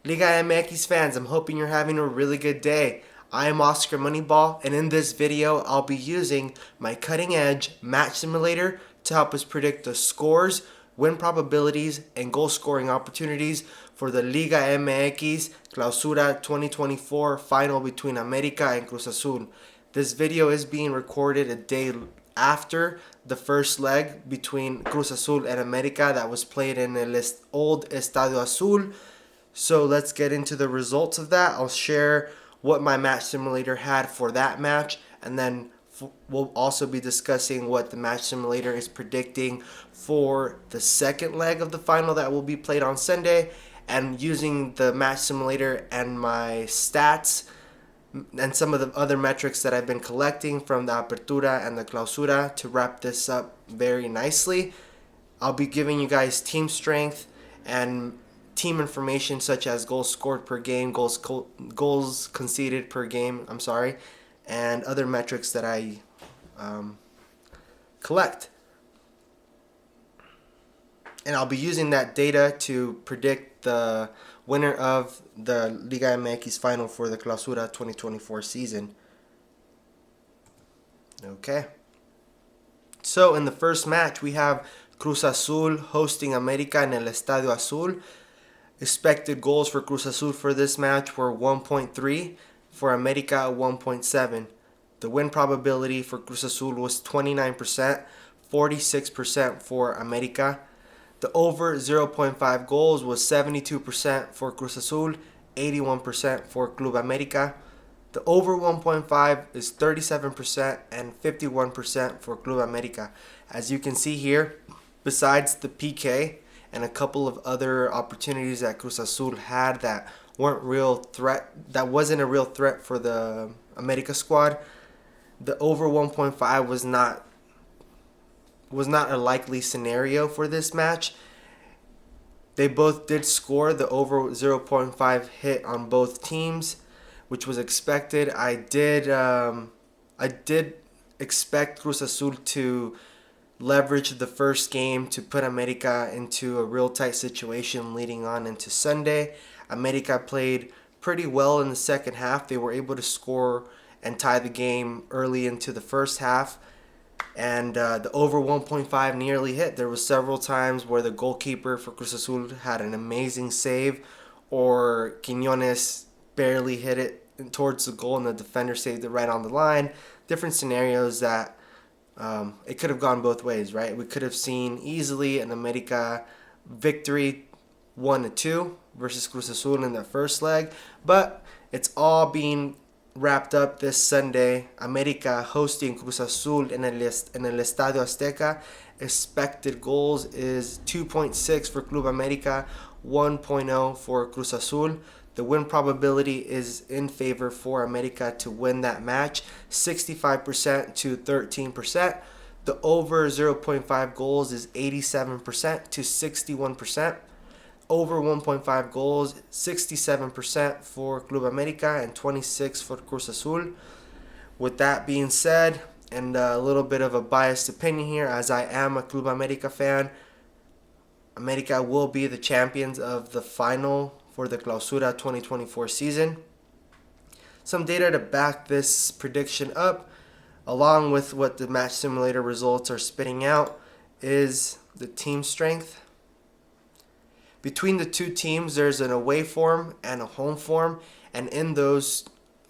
Liga MX fans, I'm hoping you're having a really good day. I am Oscar Moneyball, and in this video, I'll be using my cutting edge match simulator to help us predict the scores, win probabilities, and goal scoring opportunities for the Liga MX Clausura 2024 final between America and Cruz Azul. This video is being recorded a day after the first leg between Cruz Azul and America that was played in the old Estadio Azul. So let's get into the results of that. I'll share what my match simulator had for that match, and then we'll also be discussing what the match simulator is predicting for the second leg of the final that will be played on Sunday, and using the match simulator and my stats and some of the other metrics that I've been collecting from the Apertura and the Clausura to wrap this up very nicely. I'll be giving you guys team strength and team information such as goals scored per game, goals conceded per game, and other metrics that I collect. And I'll be using that data to predict the winner of the Liga MX final for the Clausura 2024 season. Okay. So in the first match, we have Cruz Azul hosting America in el Estadio Azul. Expected goals for Cruz Azul for this match were 1.3, for America 1.7. The win probability for Cruz Azul was 29%, 46% for America. The over 0.5 goals was 72% for Cruz Azul, 81% for Club America. The over 1.5 is 37% and 51% for Club America. As you can see here, besides the PK and a couple of other opportunities that Cruz Azul had that wasn't a real threat for the America squad, the over 1.5 was not a likely scenario for this match. They both did score. The over 0.5 hit on both teams, which was expected. I did expect Cruz Azul to leverage the first game to put America into a real tight situation leading on into Sunday. America played pretty well in the second half. They were able to score and tie the game early into the first half, and the over 1.5 nearly hit. There was several times where the goalkeeper for Cruz Azul had an amazing save, or Quiñones barely hit it towards the goal and the defender saved it right on the line. Different scenarios that it could have gone both ways, right? We could have seen easily an America victory 1-2 versus Cruz Azul in the first leg, but it's all being wrapped up this Sunday. America hosting Cruz Azul in el Estadio Azteca. Expected goals is 2.6 for Club America, 1.0 for Cruz Azul. The win probability is in favor for America to win that match, 65% to 13%. The over 0.5 goals is 87% to 61%. Over 1.5 goals, 67% for Club America and 26% for Cruz Azul. With that being said, and a little bit of a biased opinion here, as I am a Club America fan, America will be the champions of the final for the Clausura 2024 season. Some data to back this prediction up, along with what the match simulator results are spitting out, is the team strength. Between the two teams, there's an away form and a home form, and in those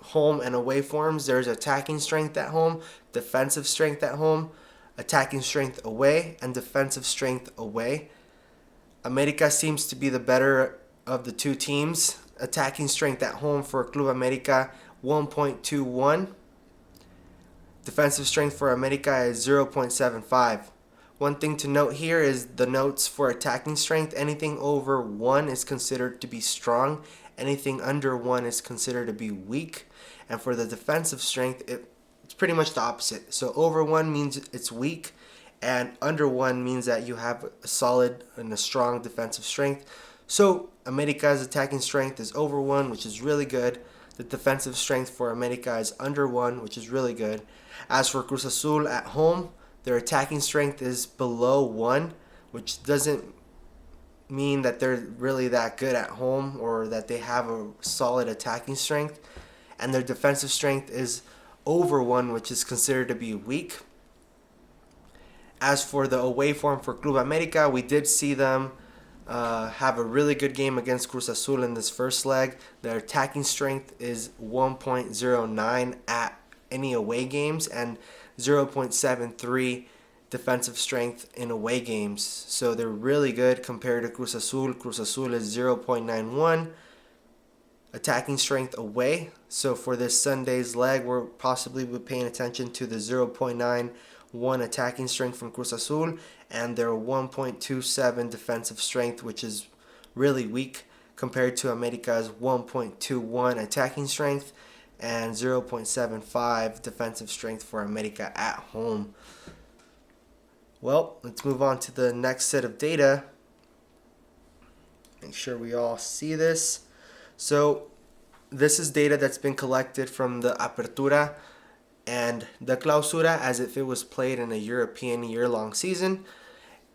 home and away forms, there's attacking strength at home, defensive strength at home, attacking strength away, and defensive strength away. America seems to be the better of the two teams. Attacking strength at home for Club America, 1.21. Defensive strength for America is 0.75. One thing to note here is the notes for attacking strength. Anything over 1 is considered to be strong. Anything under 1 is considered to be weak. And for the defensive strength, it's pretty much the opposite. So over 1 means it's weak, and under 1 means that you have a solid and a strong defensive strength. So America's attacking strength is over 1, which is really good. The defensive strength for America is under 1, which is really good. As for Cruz Azul at home, their attacking strength is below 1, which doesn't mean that they're really that good at home or that they have a solid attacking strength, and their defensive strength is over 1, which is considered to be weak. As for the away form for Club America, we did see them have a really good game against Cruz Azul in this first leg. Their attacking strength is 1.09 at any away games and 0.73 defensive strength in away games. So they're really good compared to Cruz Azul. Cruz Azul is 0.91 attacking strength away. So for this Sunday's leg, we're possibly paying attention to the 0.91 attacking strength from Cruz Azul and their 1.27 defensive strength, which is really weak compared to America's 1.21 attacking strength and 0.75 defensive strength for America at home. Well, let's move on to the next set of data. Make sure we all see this. So this is data that's been collected from the Apertura and the Clausura as if it was played in a European year-long season.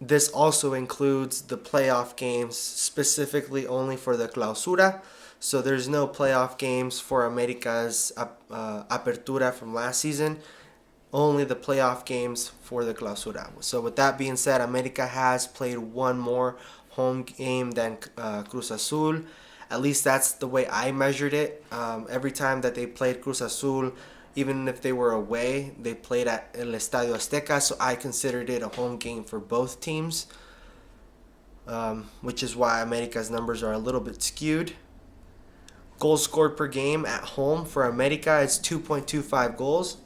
This also includes the playoff games specifically only for the Clausura. So there's no playoff games for America's Apertura from last season. Only the playoff games for the Clausura. So with that being said, America has played one more home game than Cruz Azul. At least that's the way I measured it. Every time that they played Cruz Azul, even if they were away, they played at El Estadio Azteca, so I considered it a home game for both teams, which is why America's numbers are a little bit skewed. Goals scored per game at home for America is 2.25 goals.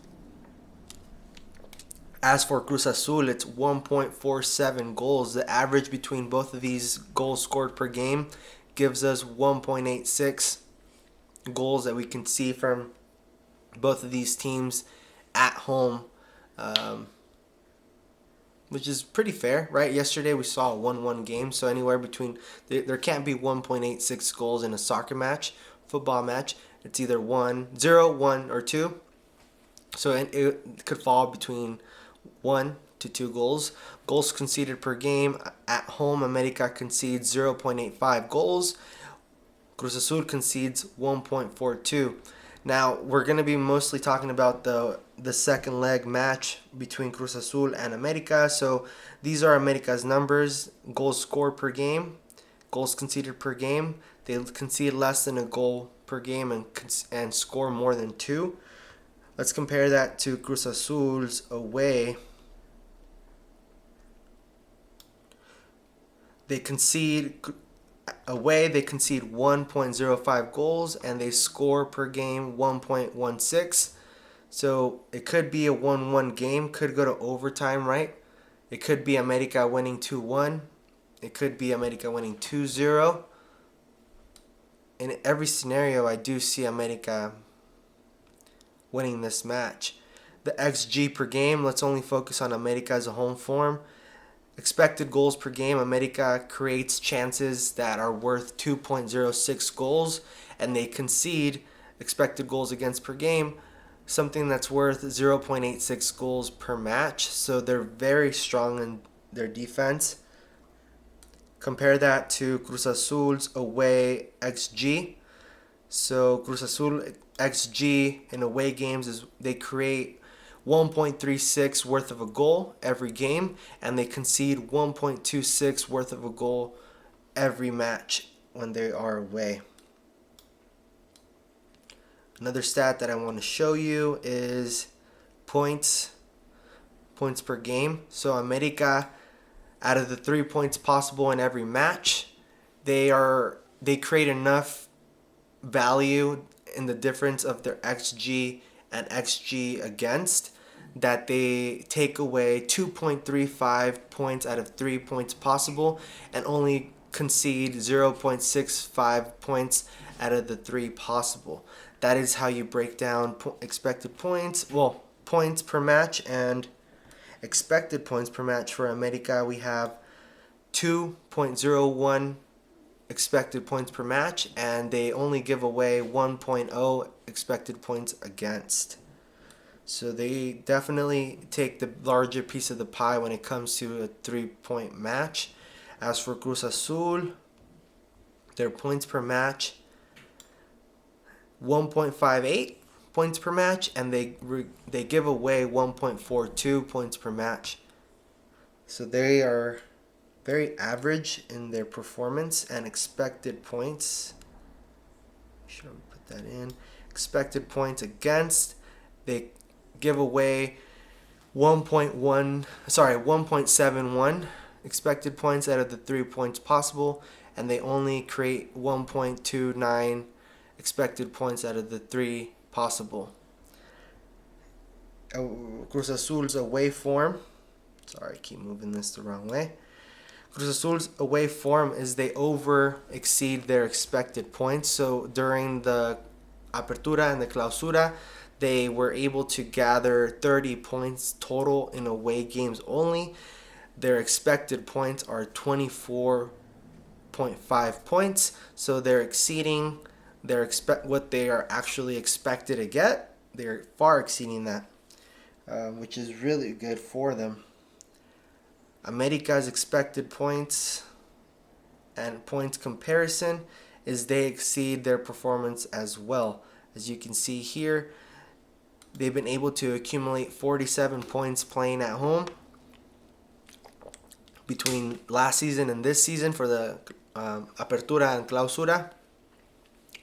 As for Cruz Azul, it's 1.47 goals. The average between both of these goals scored per game gives us 1.86 goals that we can see from both of these teams at home, which is pretty fair, right? Yesterday we saw a 1-1 game, so anywhere between, there can't be 1.86 goals in a soccer match, football match. It's either 0, 1, or 2. So it could fall between 1 to 2 goals. Goals conceded per game at home, America concedes 0.85 goals. Cruz Azul concedes 1.42. Now, we're going to be mostly talking about the second leg match between Cruz Azul and America. So these are America's numbers: goals scored per game, goals conceded per game. They concede less than a goal per game and score more than 2. Let's compare that to Cruz Azul's away. They concede 1.05 goals and they score per game 1.16. So it could be a 1-1 game, could go to overtime, right? It could be America winning 2-1. It could be America winning 2-0. In every scenario, I do see America winning this match. The XG per game, let's only focus on America as a home form. Expected goals per game, America creates chances that are worth 2.06 goals, and they concede expected goals against per game, something that's worth 0.86 goals per match. So they're very strong in their defense. Compare that to Cruz Azul's away XG. So Cruz Azul XG in away games is they create 1.36 worth of a goal every game, and they concede 1.26 worth of a goal every match when they are away. Another stat that I want to show you is points per game. So America, out of the 3 points possible in every match, they create enough value in the difference of their XG and XG against that they take away 2.35 points out of 3 points possible and only concede 0.65 points out of the 3 possible. That is how you break down expected points, points per match and expected points per match. For America, we have 2.01 expected points per match, and they only give away 1.0 expected points against. So they definitely take the larger piece of the pie when it comes to a 3-point match. As for Cruz Azul, their points per match, 1.58 points per match, and they give away 1.42 points per match. So they are very average in their performance and expected points. Should we put that in? Expected points against, they give away 1.71 expected points out of the 3 points possible, and they only create 1.29 expected points out of the 3 possible. Cruz Azul's away form. Sorry, I keep moving this the wrong way. Cruz Azul's away form is they exceed their expected points. So during the Apertura and the Clausura, they were able to gather 30 points total in away games only. Their expected points are 24.5 points, so they're exceeding what they are actually expected to get. They're far exceeding that, which is really good for them. America's expected points and points comparison is they exceed their performance as well. As you can see here, they've been able to accumulate 47 points playing at home between last season and this season for the Apertura and Clausura,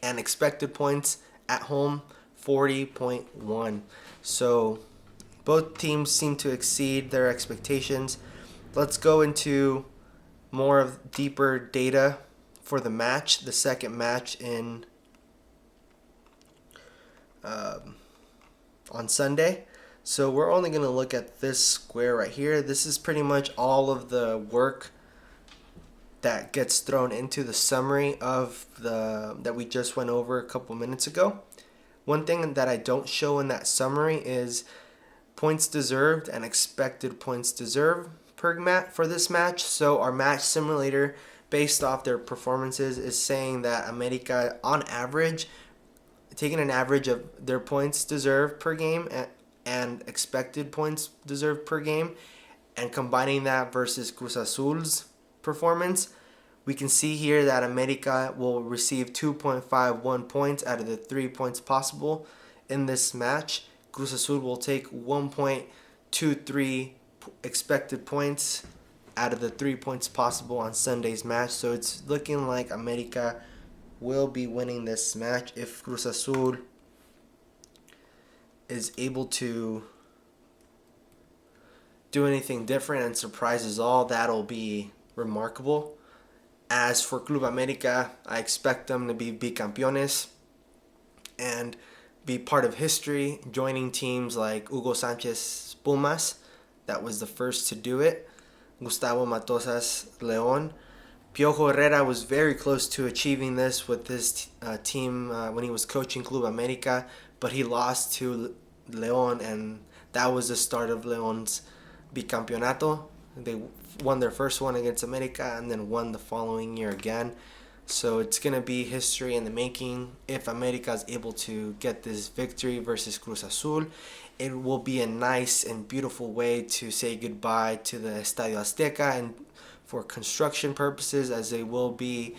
and expected points at home 40.1. So both teams seem to exceed their expectations. Let's go into more of deeper data for the match, the second match on Sunday. So we're only going to look at this square right here. This is pretty much all of the work that gets thrown into the summary of that we just went over a couple minutes ago. One thing that I don't show in that summary is points deserved and expected points deserved for this match. So our match simulator, based off their performances, is saying that America, on average, taking an average of their points deserved per game and expected points deserved per game, and combining that versus Cruz Azul's performance, we can see here that America will receive 2.51 points out of the 3 points possible in this match. Cruz Azul will take 1.23 expected points out of the 3 points possible on Sunday's match. So it's looking like America will be winning this match. If Cruz Azul is able to do anything different and surprises all, that'll be remarkable. As for Club America, I expect them to be bicampeones and be part of history, joining teams like Hugo Sanchez Pumas, that was the first to do it, Gustavo Matosas León. Piojo Herrera was very close to achieving this with his team when he was coaching Club America, but he lost to León, and that was the start of León's bicampeonato. They won their first one against America and then won the following year again. So it's going to be history in the making. If America is able to get this victory versus Cruz Azul, it will be a nice and beautiful way to say goodbye to the Estadio Azteca and for construction purposes, as they will be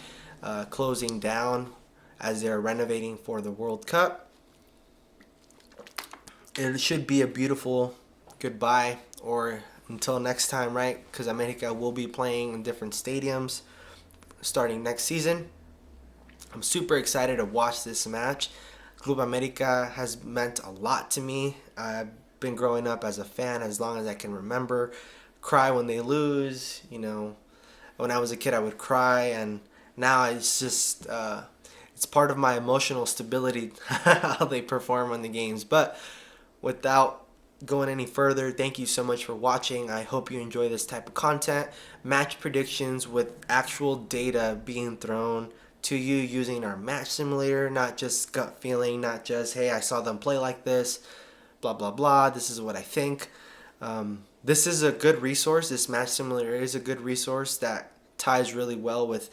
closing down as they're renovating for the World Cup. It should be a beautiful goodbye, or until next time, right? Because America will be playing in different stadiums starting next season. I'm super excited to watch this match. Club America has meant a lot to me. I've been growing up as a fan as long as I can remember. Cry when they lose, when I was a kid I would cry, and now it's just it's part of my emotional stability how they perform on the games. But without going any further, thank you so much for watching. I hope you enjoy this type of content, match predictions with actual data being thrown to you using our match simulator, not just gut feeling, not just, hey, I saw them play like this, blah blah blah, this is what I think. This is a good resource. This match simulator is a good resource that ties really well with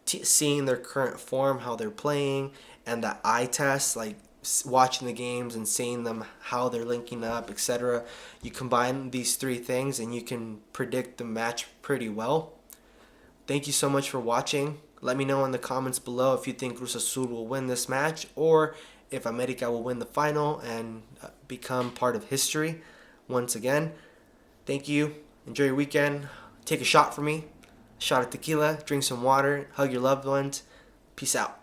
seeing their current form, how they're playing, and the eye test, like watching the games and seeing them, how they're linking up, etc. You combine these three things and you can predict the match pretty well. Thank you so much for watching. Let me know in the comments below if you think Cruz Azul will win this match or if America will win the final and become part of history once again. Thank you. Enjoy your weekend. Take a shot for me. A shot of tequila. Drink some water. Hug your loved ones. Peace out.